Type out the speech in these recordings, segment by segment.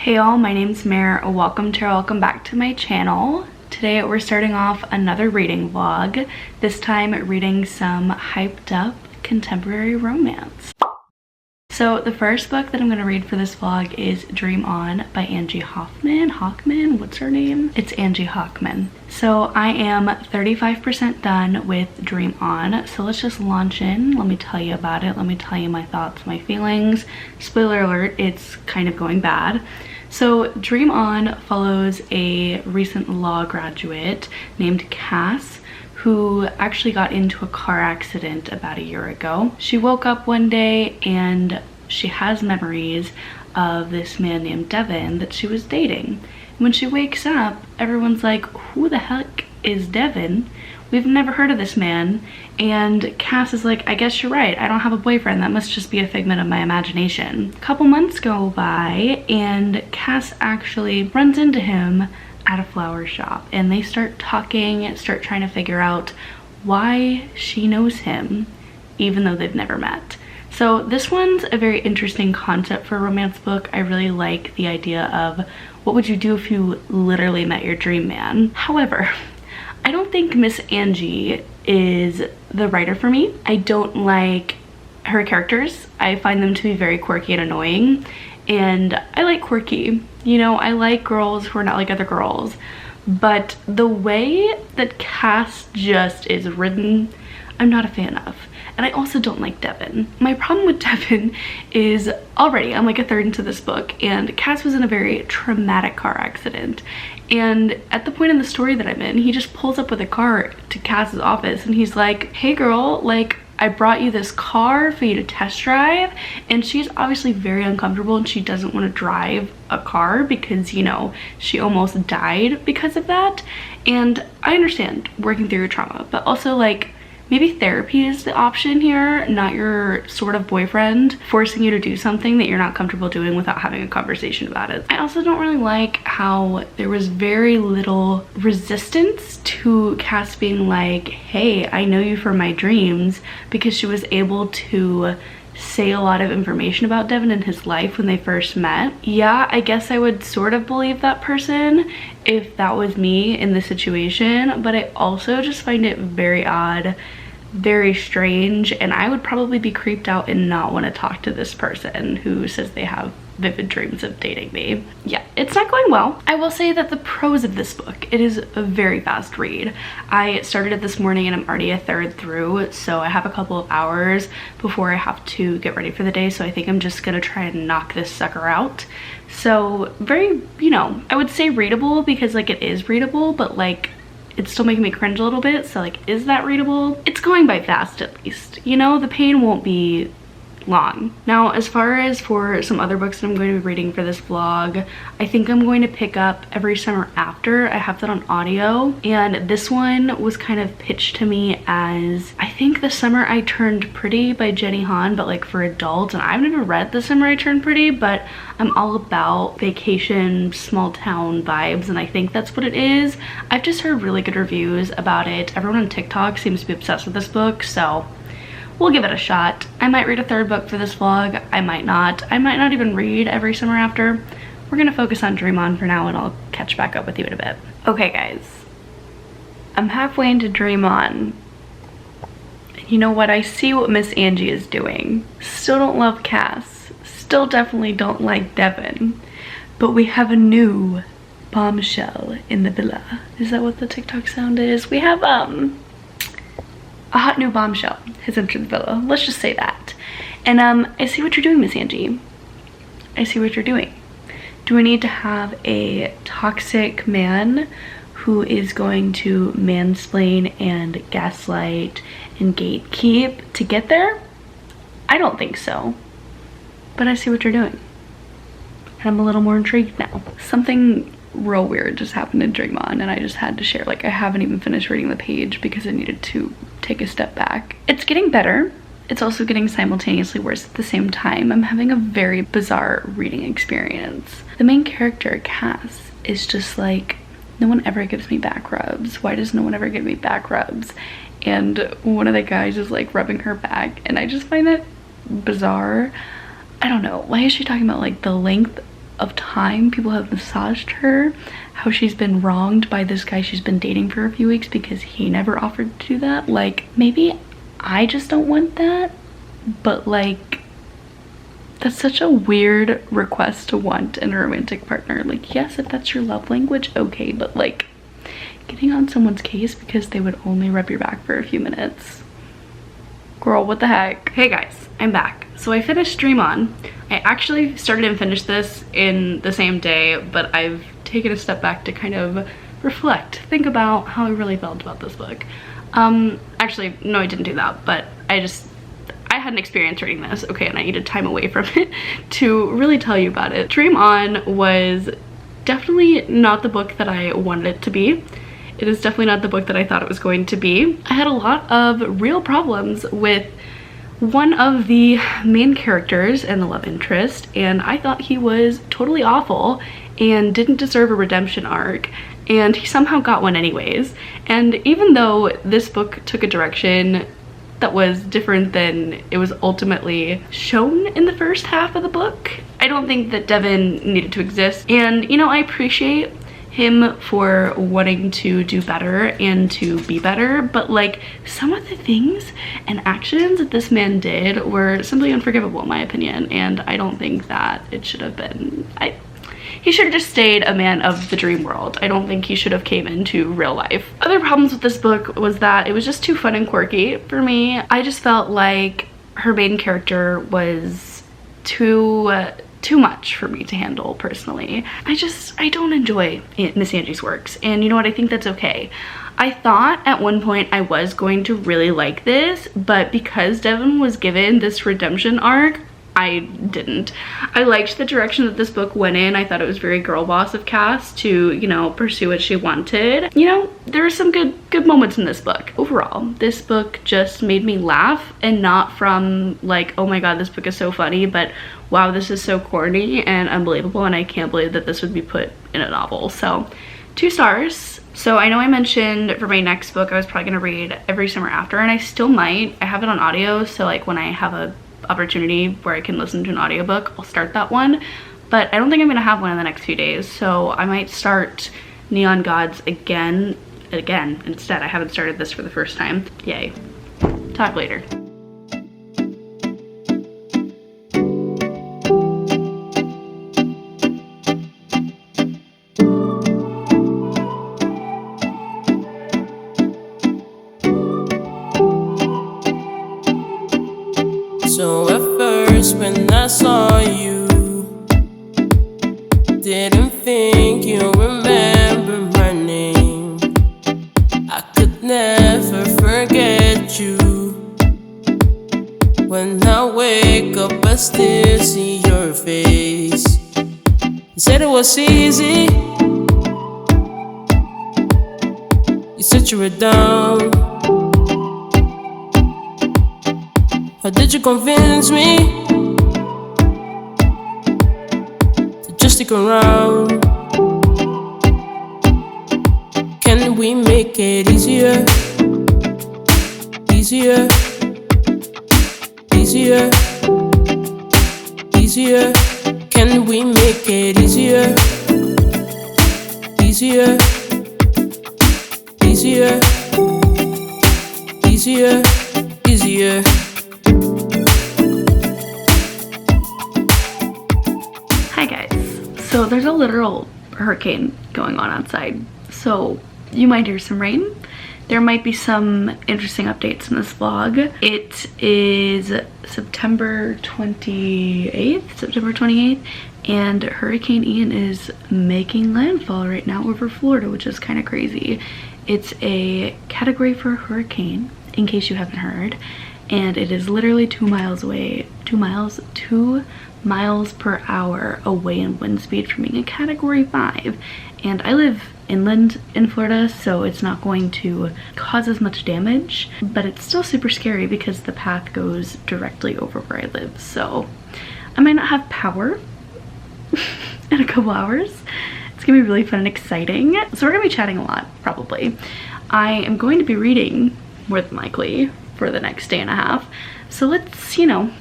Hey y'all, my name's Mare. Welcome back to my channel. Today we're starting off another reading vlog, this time reading some hyped up contemporary romance. So the first book that I'm going to read for this vlog is Dream On by Angie Hockman, what's her name? It's Angie Hockman. So I am 35% done with Dream On, so let's just launch in. Let me tell you about it. Let me tell you my thoughts, my feelings. Spoiler alert, it's kind of going bad. So Dream On follows a recent law graduate named Cass, who actually got into a car accident about a year ago. She woke up one day and she has memories of this man named Devin that she was dating. When she wakes up, everyone's like, who the heck is Devin? We've never heard of this man. And Cass is like, I guess you're right. I don't have a boyfriend. That must just be a figment of my imagination. A couple months go by and Cass actually runs into him at a flower shop, and they start talking, start trying to figure out why she knows him even though they've never met. So this one's a very interesting concept for a romance book. I really like the idea of what would you do if you literally met your dream man. However, I don't think Miss Angie is the writer for me. I don't like her characters. I find them to be very quirky and annoying, and I like quirky. You know, I like girls who are not like other girls, but the way that Cass just is written, I'm not a fan of. And I also don't like Devin. My problem with Devin is already I'm like a third into this book, and Cass was in a very traumatic car accident. And at the point in the story that I'm in, he just pulls up with a car to Cass's office and he's like, hey girl, like, I brought you this car for you to test drive. And she's obviously very uncomfortable and she doesn't want to drive a car because, you know, she almost died because of that. And I understand working through your trauma, but also like, maybe therapy is the option here, not your sort of boyfriend forcing you to do something that you're not comfortable doing without having a conversation about it. I also don't really like how there was very little resistance to Cass being like, hey, I know you from my dreams, because she was able to say a lot of information about Devin and his life when they first met. Yeah, I guess I would sort of believe that person if that was me in the situation, but I also just find it very odd, very strange, and I would probably be creeped out and not want to talk to this person who says they have vivid dreams of dating me. Yeah, it's not going well. I will say that the pros of this book, it is a very fast read. I started it this morning and I'm already a third through, so I have a couple of hours before I have to get ready for the day, so I think I'm just gonna try and knock this sucker out. So very, you know, I would say readable because like it is readable, but like it's still making me cringe a little bit, so like, is that readable? It's going by fast at least. You know, the pain won't be long. Now, as far as for some other books that I'm going to be reading for this vlog, I think I'm going to pick up Every Summer After. I have that on audio, and this one was kind of pitched to me as, I think, The Summer I Turned Pretty by Jenny Han, but like for adults. And I've never read The Summer I Turned Pretty, but I'm all about vacation, small town vibes, and I think that's what it is. I've just heard really good reviews about it. Everyone on TikTok seems to be obsessed with this book, so we'll give it a shot. I might read a third book for this vlog. I might not. I might not even read Every Summer After. We're gonna focus on Dream On for now, and I'll catch back up with you in a bit. Okay guys, I'm halfway into Dream On. You know what? I see what Miss Angie is doing. Still don't love Cass. Still definitely don't like Devin. But we have a new bombshell in the villa. Is that what the TikTok sound is? We have a hot new bombshell has entered the villa. Let's just say that. And I see what you're doing, Miss Angie. I see what you're doing. Do we need to have a toxic man who is going to mansplain and gaslight and gatekeep to get there? I don't think so. But I see what you're doing. And I'm a little more intrigued now. Something real weird just happened in Dream On, and I just had to share. Like, I haven't even finished reading the page because I needed to take a step back. It's getting better. It's also getting simultaneously worse at the same time. I'm having a very bizarre reading experience. The main character, Cass, is just like, no one ever gives me back rubs. Why does no one ever give me back rubs? And one of the guys is like rubbing her back, and I just find that bizarre. I don't know. Why is she talking about like the length of time people have massaged her, how she's been wronged by this guy she's been dating for a few weeks because he never offered to do that. Like, maybe I just don't want that, but like, that's such a weird request to want in a romantic partner. Like, yes, if that's your love language, okay, but like, getting on someone's case because they would only rub your back for a few minutes. Girl, what the heck? Hey guys, I'm back. So I finished Dream On. I actually started and finished this in the same day, but I've taken a step back to kind of reflect, think about how I really felt about this book. Actually, no, I didn't do that, but I had an experience reading this, okay, and I needed time away from it to really tell you about it. Dream On was definitely not the book that I wanted it to be. It is definitely not the book that I thought it was going to be. I had a lot of real problems with one of the main characters and the love interest, and I thought he was totally awful and didn't deserve a redemption arc, and he somehow got one anyways. And even though this book took a direction that was different than it was ultimately shown in the first half of the book, I don't think that Devin needed to exist. And you know, I appreciate him for wanting to do better and to be better, but like, some of the things and actions that this man did were simply unforgivable in my opinion, and I don't think that it should have been. He should have just stayed a man of the dream world. I don't think he should have came into real life. Other problems with this book was that it was just too fun and quirky for me. I just felt like her main character was too much for me to handle personally. I don't enjoy Miss Angie's works, and you know what, I think that's okay. I thought at one point I was going to really like this, but because Devin was given this redemption arc, I didn't. I liked the direction that this book went in. I thought it was very girl boss of Cass to, you know, pursue what she wanted. You know, there were some good moments in this book. Overall, this book just made me laugh, and not from like, oh my god, this book is so funny, but wow, this is so corny and unbelievable, and I can't believe that this would be put in a novel. So 2 stars. So I know I mentioned for my next book I was probably gonna read Every Summer After, and I still might. I have it on audio, so like when I have a opportunity where I can listen to an audiobook, I'll start that one, but I don't think I'm gonna have one in the next few days, so I might start Neon Gods again instead. I haven't started this for the first time. Yay. Talk later. So at first when I saw you, didn't think you remember my name. I could never forget you. When I wake up I still see your face. You said it was easy, you said you were down. How did you convince me to just stick around? Can we make it easier? Easier, easier, easier. Can we make it easier? Easier, easier, easier, easier. Hi guys. So there's a literal hurricane going on outside, so you might hear some rain. There might be some interesting updates in this vlog. It is September 28th, and Hurricane Ian is making landfall right now over Florida, which is kind of crazy. It's a Category 4 hurricane, in case you haven't heard, and it is literally 2 miles away, 2 miles per hour away in wind speed from being a Category 5. And I live inland in Florida, so it's not going to cause as much damage, but it's still super scary because the path goes directly over where I live. So I might not have power in a couple hours. It's gonna be really fun and exciting. So we're gonna be chatting a lot, probably. I am going to be reading, more than likely, for the next day and a half. So let's,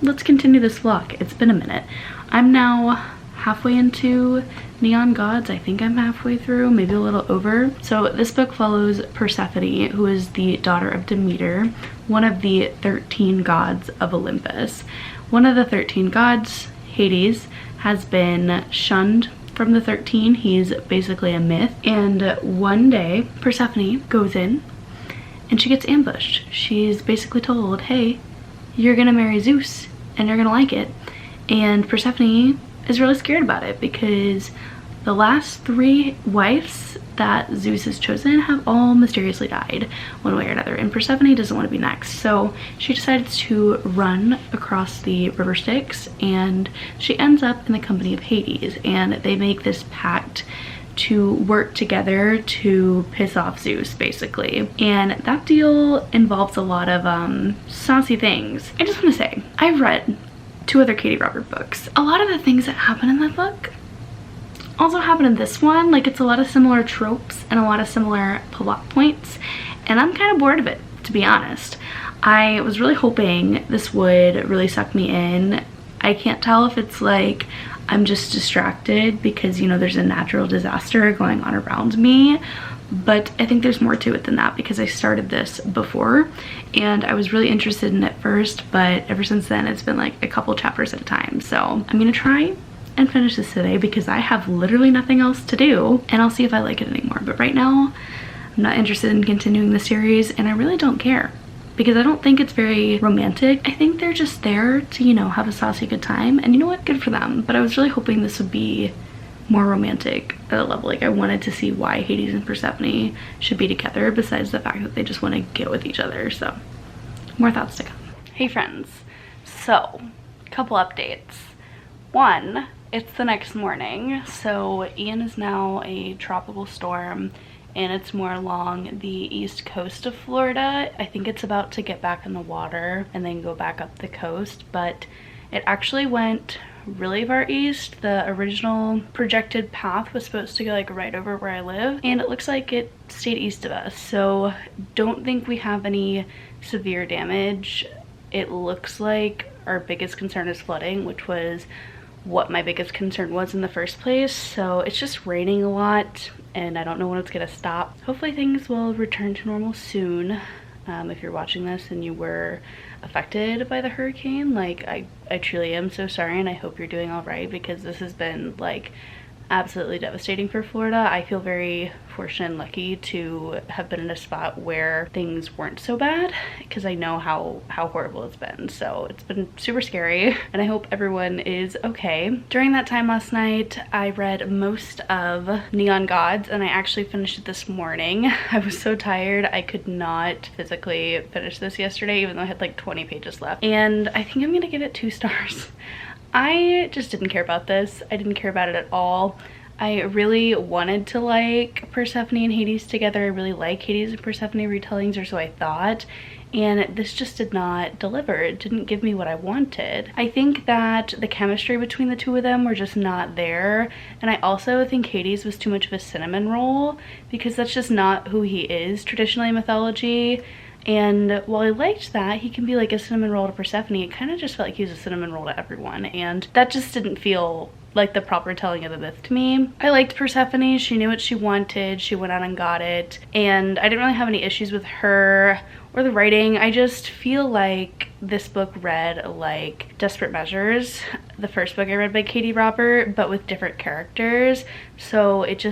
let's continue this vlog. It's been a minute. I'm now halfway into Neon Gods. I think I'm halfway through, maybe a little over. So this book follows Persephone, who is the daughter of Demeter, one of the 13 gods of Olympus. One of the 13 gods, Hades, has been shunned from the 13. He's basically a myth. And one day, Persephone goes in and she gets ambushed. She's basically told, hey, you're gonna marry Zeus and you're gonna like it. And Persephone is really scared about it because the last 3 wives that Zeus has chosen have all mysteriously died one way or another, and Persephone doesn't want to be next. So she decides to run across the river Styx, and she ends up in the company of Hades, and they make this pact to work together to piss off Zeus, basically. And that deal involves a lot of saucy things. I just want to say, I've read 2 other Katee Robert books. A lot of the things that happen in that book also happen in this one. Like, it's a lot of similar tropes and a lot of similar plot points, and I'm kind of bored of it, to be honest. I was really hoping this would really suck me in. I can't tell if it's like I'm just distracted because, you know, there's a natural disaster going on around me, but I think there's more to it than that because I started this before and I was really interested in it first, but ever since then it's been like a couple chapters at a time. So I'm gonna try and finish this today because I have literally nothing else to do, and I'll see if I like it anymore. But right now I'm not interested in continuing the series, and I really don't care because I don't think it's very romantic. I think they're just there to, you know, have a saucy good time, and you know what, good for them. But I was really hoping this would be more romantic at a level. Like, I wanted to see why Hades and Persephone should be together besides the fact that they just want to get with each other. So more thoughts to come. Hey friends, so couple updates. One, it's the next morning, so Ian is now a tropical storm and it's more along the east coast of Florida. I think it's about to get back in the water and then go back up the coast, but it actually went really far east. The original projected path was supposed to go like right over where I live, and it looks like it stayed east of us, so don't think we have any severe damage. It looks like our biggest concern is flooding, which was what my biggest concern was in the first place. So it's just raining a lot and I don't know when it's gonna stop. Hopefully things will return to normal soon. If you're watching this and you were affected by the hurricane, like I truly am so sorry, and I hope you're doing all right because this has been like absolutely devastating for Florida. I feel very fortunate and lucky to have been in a spot where things weren't so bad because I know how horrible it's been. So it's been super scary and I hope everyone is okay. During that time last night, I read most of Neon Gods and I actually finished it this morning. I was so tired I could not physically finish this yesterday, even though I had like 20 pages left, and I think I'm gonna give it 2 stars. I just didn't care about this. I didn't care about it at all. I really wanted to like Persephone and Hades together. I really like Hades and Persephone retellings, or so I thought, and this just did not deliver. It didn't give me what I wanted. I think that the chemistry between the 2 of them were just not there, and I also think Hades was too much of a cinnamon roll because that's just not who he is traditionally in mythology. And while I liked that he can be like a cinnamon roll to Persephone, it kind of just felt like he was a cinnamon roll to everyone, and that just didn't feel like the proper telling of the myth to me. I liked Persephone. She knew what she wanted. She went out and got it, and I didn't really have any issues with her or the writing. I just feel like this book read like Desperate Measures, the first book I read by Katee Robert, but with different characters. So it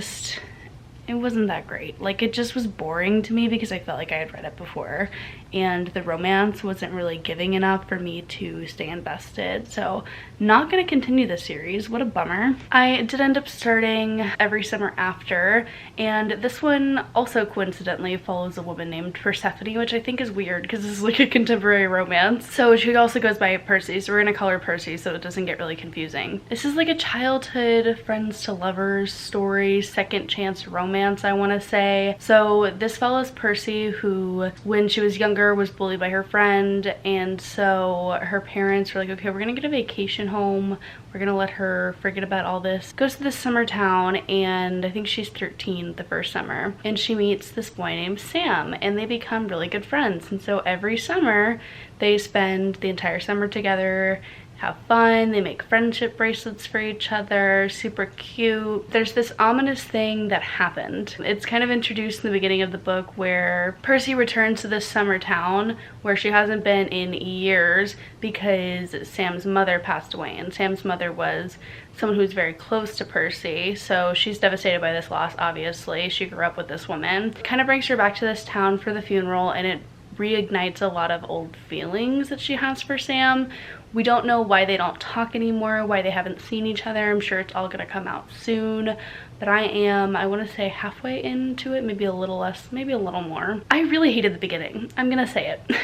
wasn't that great. Like, it just was boring to me because I felt like I had read it before and the romance wasn't really giving enough for me to stay invested. So not gonna continue the series. What a bummer. I did end up starting Every Summer After, and this one also coincidentally follows a woman named Persephone, which I think is weird because this is like a contemporary romance. So she also goes by Percy, so we're gonna call her Percy so it doesn't get really confusing. This is like a childhood friends to lovers story, second chance romance, I want to say. So this follows Percy, who when she was younger was bullied by her friend, and so her parents were like, okay, we're gonna get a vacation home, we're gonna let her forget about all this. Goes to this summer town, and I think she's 13 the first summer, and she meets this boy named Sam, and they become really good friends. And so every summer they spend the entire summer together. have fun. They make friendship bracelets for each other, super cute. There's this ominous thing that happened. It's kind of introduced in the beginning of the book where Percy returns to this summer town where she hasn't been in years because Sam's mother passed away, and Sam's mother was someone who was very close to Percy, so she's devastated by this loss. Obviously, she grew up with this woman. It kind of brings her back to this town for the funeral, and it reignites a lot of old feelings that she has for Sam. We don't know why they don't talk anymore, why they haven't seen each other. I'm sure it's all gonna come out soon, but I want to say halfway into it, maybe a little less, maybe a little more. I really hated the beginning. I'm gonna say it.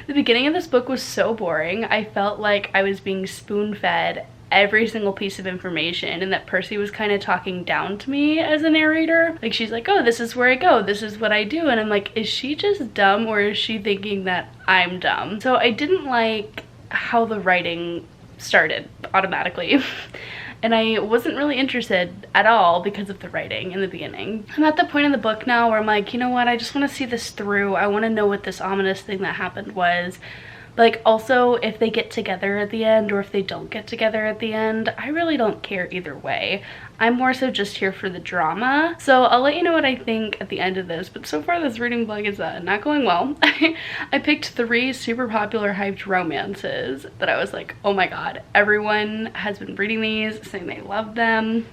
The beginning of this book was so boring. I felt like I was being spoon-fed every single piece of information, and that Percy was kind of talking down to me as a narrator. Like, she's like, oh, this is where I go, this is what I do, and I'm like, is she just dumb, or is she thinking that I'm dumb? So I didn't like how the writing started automatically. And I wasn't really interested at all because of the writing in the beginning. I'm at the point in the book now where I'm like, you know what, I just want to see this through. I want to know what this ominous thing that happened was. Like, also, if they get together at the end or if they don't get together at the end, I really don't care either way. I'm more so just here for the drama. So I'll let you know what I think at the end of this, but so far this reading vlog is not going well. I picked 3 super popular hyped romances that I was like, oh my god, everyone has been reading these, saying they love them.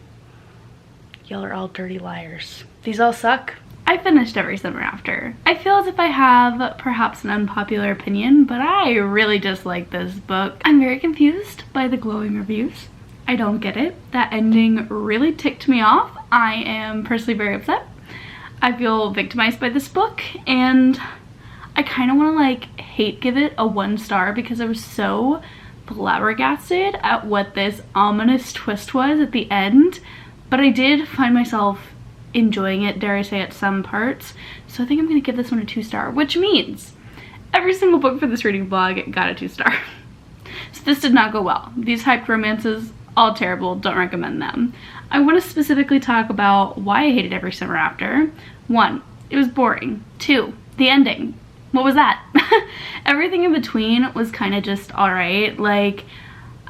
Y'all are all dirty liars. These all suck. I finished Every Summer After. I feel as if I have perhaps an unpopular opinion, but I really dislike this book. I'm very confused by the glowing reviews. I don't get it. That ending really ticked me off. I am personally very upset. I feel victimized by this book, and I kind of want to like hate give it a 1 star because I was so flabbergasted at what this ominous twist was at the end, but I did find myself enjoying it, dare I say, at some parts. So I think I'm gonna give this one a 2 star, which means every single book for this reading vlog got a 2 star. So this did not go well. These hyped romances, all terrible, don't recommend them. I want to specifically talk about why I hated Every Summer After. 1, it was boring. 2, the ending. What was that? Everything in between was kind of just alright. Like,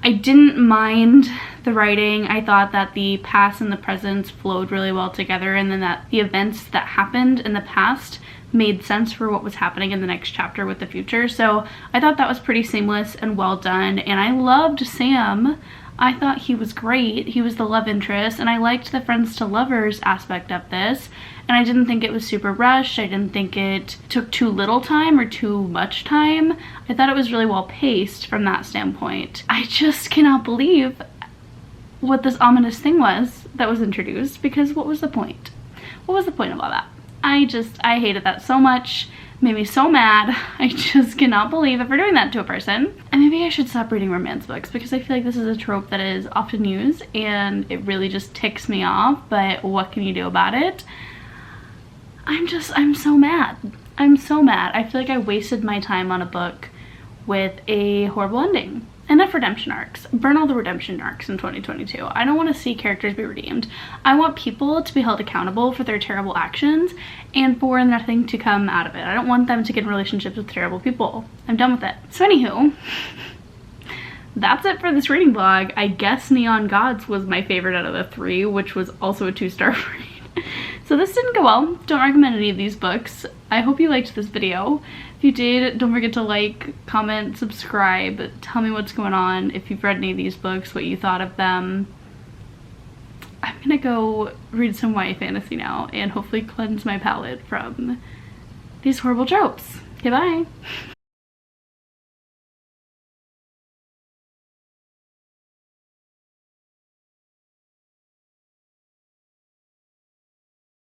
I didn't mind the writing. I thought that the past and the present flowed really well together, and then that the events that happened in the past made sense for what was happening in the next chapter with the future. So I thought that was pretty seamless and well done, and I loved Sam. I thought he was great. He was the love interest, and I liked the friends to lovers aspect of this, and I didn't think it was super rushed. I didn't think it took too little time or too much time. I thought it was really well paced from that standpoint. I just cannot believe what this ominous thing was that was introduced, because what was the point? What was the point of all that? I hated that so much. Made me so mad. I just cannot believe ever doing that to a person. And maybe I should stop reading romance books, because I feel like this is a trope that is often used and it really just ticks me off, but what can you do about it? I'm so mad. I'm so mad. I feel like I wasted my time on a book with a horrible ending. Enough redemption arcs. Burn all the redemption arcs in 2022. I don't want to see characters be redeemed. I want people to be held accountable for their terrible actions and for nothing to come out of it. I don't want them to get in relationships with terrible people. I'm done with it. So anywho, that's it for this reading vlog. I guess Neon Gods was my favorite out of the 3, which was also a 2-star read. So this didn't go well. Don't recommend any of these books. I hope you liked this video. If you did, don't forget to like, comment, subscribe, tell me what's going on, if you've read any of these books, what you thought of them. I'm gonna go read some YA fantasy now and hopefully cleanse my palate from these horrible tropes. Okay, bye!